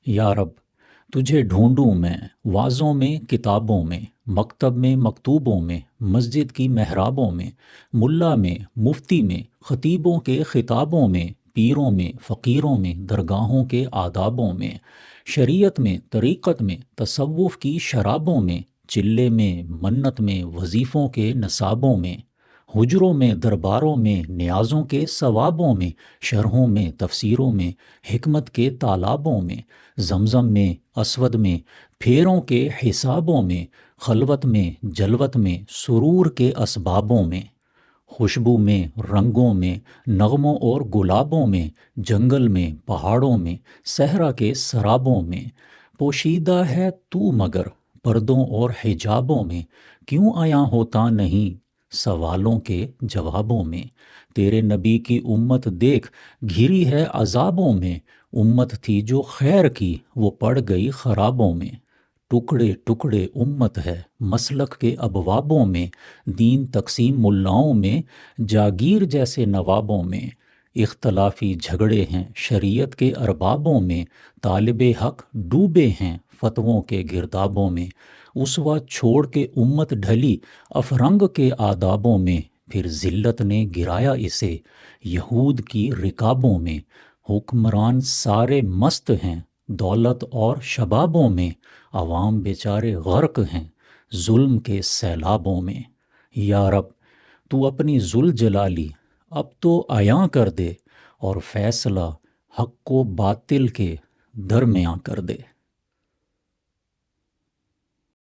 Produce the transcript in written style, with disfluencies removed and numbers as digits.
یا رب، تجھے ڈھونڈوں میں وعظوں میں، کتابوں میں، مکتب میں، مکتوبوں میں، مسجد کی محرابوں میں، ملا میں، مفتی میں، خطیبوں کے خطابوں میں، پیروں میں، فقیروں میں، درگاہوں کے آدابوں میں، شریعت میں، طریقت میں، تصوف کی شرابوں میں، چلے میں، منت میں، وظیفوں کے نصابوں میں، حجروں میں، درباروں میں، نیازوں کے ثوابوں میں، شرحوں میں، تفسیروں میں، حکمت کے تالابوں میں، زمزم میں، اسود میں، پھیروں کے حسابوں میں، خلوت میں، جلوت میں، سرور کے اسبابوں میں، خوشبو میں، رنگوں میں، نغموں اور گلابوں میں، جنگل میں، پہاڑوں میں، صحرا کے سرابوں میں، پوشیدہ ہے تو مگر پردوں اور حجابوں میں، کیوں آیا ہوتا نہیں سوالوں کے جوابوں میں، تیرے نبی کی امت دیکھ گھری ہے عذابوں میں، امت تھی جو خیر کی وہ پڑ گئی خرابوں میں، ٹکڑے ٹکڑے امت ہے مسلک کے ابوابوں میں، دین تقسیم ملاؤں میں، جاگیر جیسے نوابوں میں، اختلافی جھگڑے ہیں شریعت کے اربابوں میں، طالب حق ڈوبے ہیں فتووں کے گردابوں میں، اسوا چھوڑ کے امت ڈھلی افرنگ کے آدابوں میں، پھر ذلت نے گرایا اسے یہود کی رکابوں میں، حکمران سارے مست ہیں دولت اور شبابوں میں، عوام بیچارے غرق ہیں ظلم کے سیلابوں میں۔ یا رب، تو اپنی ذل جلالی اب تو عیاں کر دے اور فیصلہ حق و باطل کے درمیاں کر دے۔